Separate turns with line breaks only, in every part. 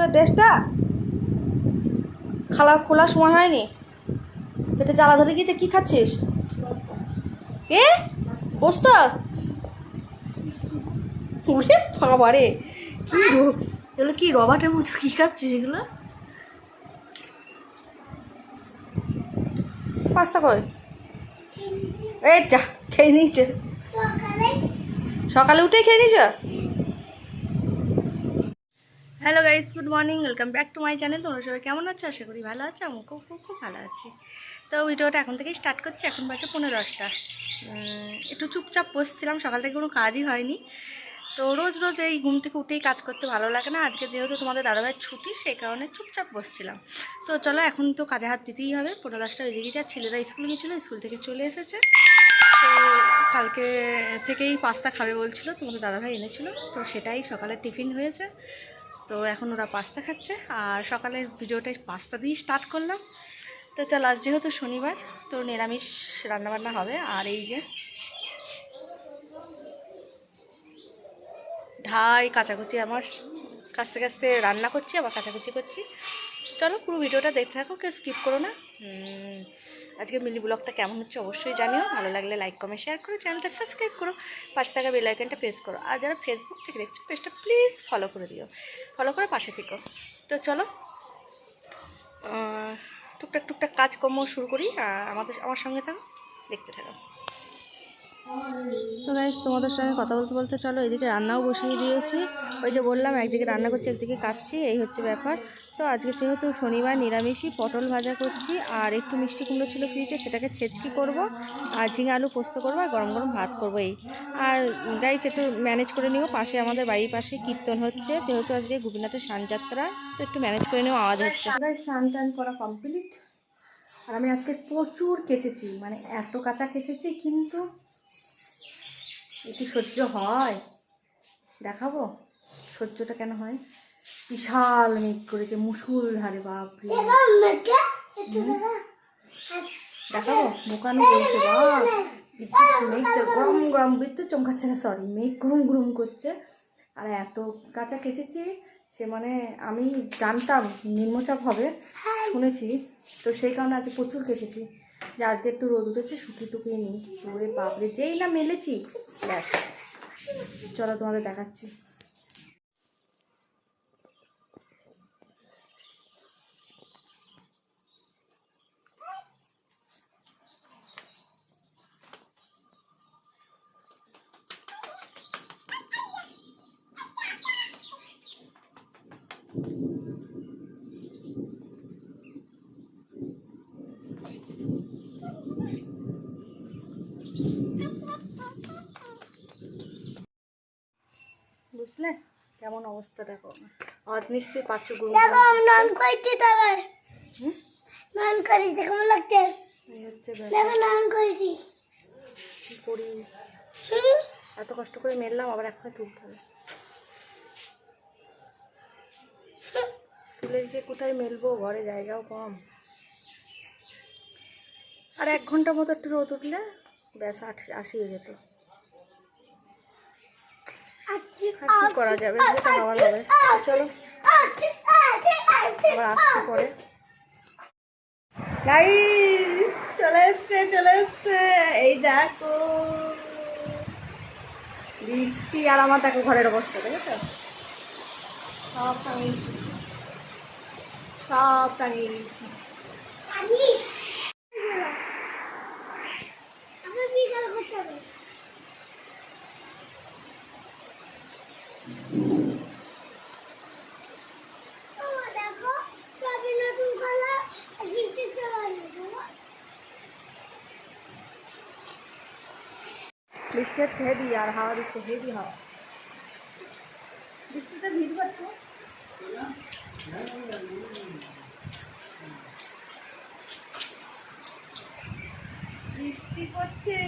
স্কুলের ড্রেসটা খোলার সময় হয়নি, পেটে জ্বালা ধরে গিয়েছে। কি খাচ্ছিস? কে? পোস্ত? ওরে বাবারে, কি এগুলো কি রবার্টের মতো কি খাচ্ছিস এগুলো? পাস্তা কই? এই যা, খেয়ে নিয়েছে সকালে উঠেই খেয়ে নিয়েছ। Hello guys, good morning, welcome back to my channel. তোমরা সবাই কেমন আছো? আশা করি ভালো আছো। আমি খুব খুব খুব ভালো আছি। তো ভিডিওটা এখন থেকেই স্টার্ট করছি। এখন বাজে 15:10। একটু চুপচাপ বসছিলাম, সকাল থেকে কোনো কাজই হয়নি। তো রোজ রোজ এই ঘুম থেকে উঠেই কাজ করতে ভালো লাগে না। আজকে যেহেতু তোমাদের দাদাভাইয়ের ছুটি, সেই কারণে চুপচাপ বসছিলাম। তো চলো, এখন তো কাজে হাত দিতেই হবে। 15:10 বেজে গেছে। আর ছেলেরা স্কুলে গিয়েছিলো, স্কুল থেকে চলে এসেছে। তো কালকে থেকেই পাস্তা খাবে বলছিল, তোমাদের দাদাভাই এনেছিল, তো সেটাই সকালের টিফিন হয়েছে। তো এখন ওরা পাস্তা খাচ্ছে, আর সকালের ভিডিওটাই পাস্তা দিয়ে স্টার্ট করলাম। তো চলো, আজ যেহেতু শনিবার, তো নিরামিষ রান্নাবান্না হবে। আর এই যে ঢাই কাচাকুচি, আমার কাছতে কাছতে রান্না করছি, আবার কাচাকুচি করছি। চলো, পুরো ভিডিওটা দেখতে থাকো, কেউ স্কিপ করো না। আজকে মিনি ব্লগটা কেমন হচ্ছে অবশ্যই জানিও। ভালো লাগলে লাইক কমেন্ট শেয়ার করো, চ্যানেলটা সাবস্ক্রাইব করো, পাশে থাকা বেল আইকনটা প্রেস করো। আর যারা ফেসবুক থেকে দেখছো, পেজটা প্লিজ ফলো করে দিও, ফলো করে পাশে থেকো। তো চলো, টুকটাক টুকটাক কাজকর্ম শুরু করি। আমার সঙ্গে থাকো, দেখতে থাকো। তো গাইস, তোমাদের সঙ্গে কথা বলতে বলতে চলো, এদিকে রান্নাও বসিয়ে দিয়েছি। ওই যে বললাম, একদিকে রান্না করছি, একদিকে কাটছি, এই হচ্ছে ব্যাপার। তো আজকে যেহেতু শনিবার, নিরামিষই পটল ভাজা করছি, আর একটু মিষ্টি কুমড়ো ছিল ফ্রিজে, সেটাকে ছেচকি করব, আর ঝিঙে আলু পোস্ত করবো, আর গরম গরম ভাত করবো। এই আর গাইস, একটু ম্যানেজ করে নিও, পাশে আমাদের বাড়ির পাশে কীর্তন হচ্ছে, যেহেতু আজকে গোপীনাথের সানযাত্রা, তো একটু ম্যানেজ করে নিও, আওয়াজ হচ্ছে। স্নান টান করা কমপ্লিট। আর আমি আজকে প্রচুর কেচেছি, মানে এত কাঁচা কেচেছি, কিন্তু একটু সহ্য হয়, দেখাবো সহ্যটা কেন হয়। বিশাল মেঘ করেছে, মুষলধারে, বাপরে। দেখাবো, বোকানো বলছে, বাপ মেঘটা গরম গরম, বিদ্যুৎ চমকাচ্ছে না, সরি, মেঘ গরম গরম করছে। আর এত কাঁচা কেচেছি, সে মানে আমি জানতাম নিম্নচাপ হবে, শুনেছি, তো সেই কারণে আজকে প্রচুর কেচেছি। যে আজকে একটু রোদ উঠেছে, শুকিয়ে টুকিয়ে নিই। ওরে বাপরে, যেই না মেলেছি, ব্যাস। চলো, তোমাদের দেখাচ্ছি। বুঝলে কেমন অবস্থা? দেখো, আজ নিশ্চয়ই পাচ্ছ গুরু। এত কষ্ট করে মেললাম, আবার এখন তুলতে হবে। তুলে গিয়ে কোথায় মেলবো, ঘরে জায়গাও কম। আর 1 ঘন্টা মতো একটু রোদ উঠলে ব্যাস আসিয়ে যেত। কি করা যাবে, যেটা হওয়ার হবে। চলো, আবার আসছি পরে। চলে এসছে, এই দেখো বৃষ্টি। আর আমার দেখো ঘরের অবস্থা, দেখেছো? সব টাঙিয়ে দিয়েছি। বৃষ্টি হচ্ছে হেভি, আর হাওয়া দিচ্ছে হেভি হাওয়া। বৃষ্টিতে ভিজবো তো। বৃষ্টি পড়ছে,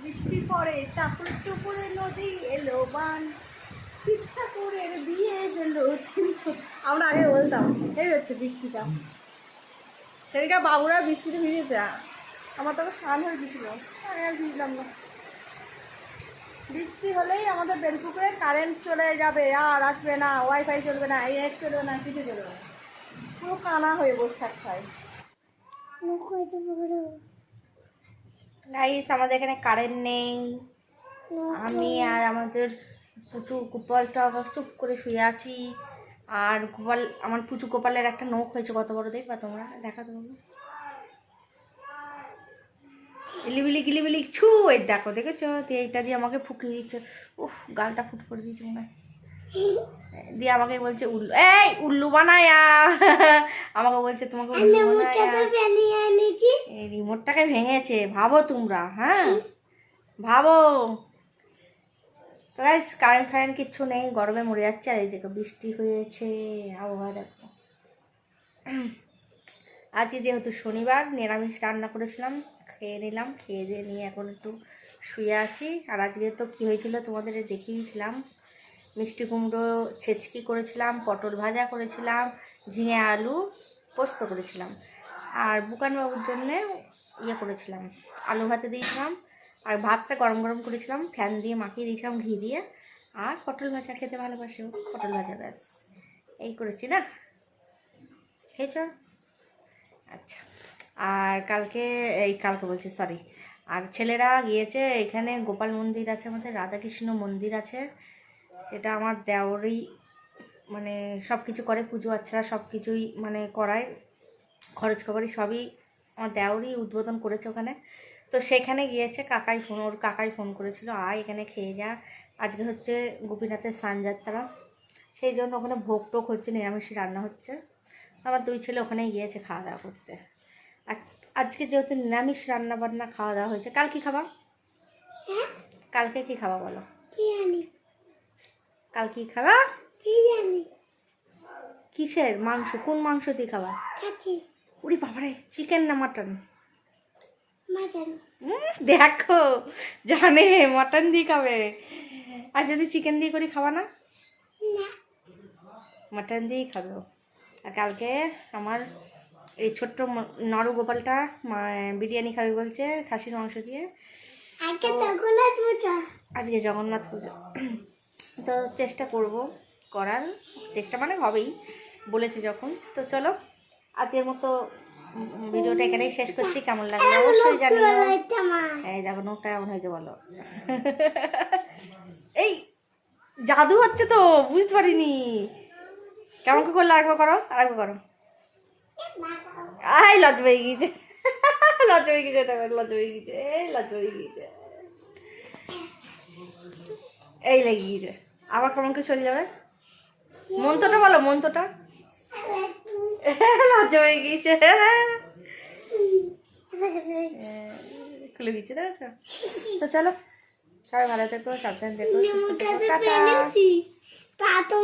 বৃষ্টি পড়ে, তারপরে টুপুরে নদী এলো বান, শিক্ষা করে বিয়ে গেলো। আমরা আগে বলতাম, এই হচ্ছে বৃষ্টিটা। সেদিকে বাবুরা বৃষ্টিতে ভিজেছে, আমার তখন স্নান হয়ে গেছিল, আমি আর ভিজলাম না। বৃষ্টি হলেই আমাদের বেলপুকুরে কারেন্ট চলে যাবে, আর আসবে না, ওয়াইফাই চলবে না, এই এক চলবে না, কিছু চলবে না, পুরো কানা হয়ে বসে থাকতে হয়। গাইস আমাদের এখানে কারেন্ট নেই, আমি আর আমাদের পুচু গোপালটা আবার চুপ করে শুয়ে আছি। আর গোপাল, আমার পুচু গোপালের একটা নখ হয়েছে কত বড়, দেখবা তোমরা, দেখা তোমাকে গিলিবিলি গিলিবিলি ছু, এই দেখো দেখেছো, এইটা দিয়ে আমাকে ফুকিয়ে দিচ্ছে। উফ, গালটা ফুট করে দিয়েছে মনে হয়। দিয়ে আমাকে বলছে উল্লু, এই উল্লু বানায়া আমাকে বলছে তোমাকে এই রিমোটটাকে ভেঙেছে, ভাবো তোমরা, হ্যাঁ ভাবো। তো গাইস কারেন্ট ফারেন্ট কিচ্ছু নেই, গরমে মরে যাচ্ছে। আর এই দেখো বৃষ্টি হয়েছে, আবহাওয়া দেখো। আজকে যেহেতু শনিবার, নিরামিষ রান্না করেছিলাম, খেয়ে নিলাম, খেয়ে দিয়ে নিয়ে এখন একটু শুয়ে আছি। আর আজকে তো কী হয়েছিল তোমাদের দেখিয়েছিলাম, মিষ্টি কুমড়ো ছেচকি করেছিলাম, পটল ভাজা করেছিলাম, ঝিঙে আলু পোস্ত করেছিলাম, আর বুকানবাবুর জন্যে ইয়ে করেছিলাম, আলু ভাতে দিয়েছিলাম, আর ভাতটা গরম গরম করেছিলাম, ফ্যান দিয়ে মাখিয়ে দিয়েছিলাম ঘি দিয়ে। আর পটল ভাজা খেতে ভালোবাসে, পটল ভাজা, ব্যাস এই করেছি না, খেয়েছ? আচ্ছা। আর কালকে, এই কালকে বলছি সরি, আর ছেলেরা গিয়েছে, এখানে গোপাল মন্দির আছে আমাদের, রাধাকৃষ্ণ মন্দির আছে, এটা আমার দেওরই মানে সব কিছু করে, পুজো আচ্ছা সব কিছুই মানে করায়, খরচ খবরই সবই আমার দেওরই উদ্বোধন করেছে ওখানে। তো সেখানে গিয়েছে, ওর কাকাই ফোন করেছিল, এখানে খেয়ে যা, আজকে হচ্ছে গোপীনাথের সানযাত্রা, সেই জন্য ওখানে ভোগ টোগ হচ্ছে, নিরামিষ রান্না হচ্ছে। আমার দুই ছেলে ওখানেই গিয়েছে খাওয়া দাওয়া করতে। আর আজকে যেহেতু নিরামিষ রান্না বান্না খাওয়া দাওয়া হয়েছে, কাল কি খাবা? কালকে কি খাবা বলো? কাল কি খাবা? কিসের মাংস? কোন মাংস দিয়ে খাবা? উড়ি বাবারে, চিকেন না মাটন? দেখো জানে মাটন দিয়ে খাবে। আর যদি চিকেন দিয়ে করি খাবা না? মাটন দিয়েই খাবে। আর কালকে আমার এই ছোট্ট নরু গোপালটা বিরিয়ানি খাবে বলছে, খাসির মাংস দিয়ে। আজকে জগন্নাথ পুজো, তো চেষ্টা করব করার, চেষ্টা মানে হবেই, বলেছে যখন। তো চলো আজকের মতো ভিডিওটা এখানেই শেষ করছি। কেমন লাগলো অবশ্যই জানিও। এই দেখো নোটটা এমন হয়েছে বলো। এই জাদু হচ্ছে তো, বুঝতে পারিনি কেমন করে করলে, আরেকবার করো, আরেকবার করো। আই লজ্জা পেয়ে গিয়েছে, লজ্জা পেয়ে গিয়েছে, লজ্জা পেয়ে গিয়েছে, এই লজ্জা পেয়ে গিয়েছে, এই লেগে গিয়েছে। আবার কেমন করে চলে যাবে? মন্ত্রটা বলো, মন্ত্রটা। লজ্জা হয়ে গিয়েছে, খুলে গিয়েছে, দেখেছো? তো চলো সবাই ভালো থেকো, সাবধানে থেকো, সুস্থ থেকো, টাটা।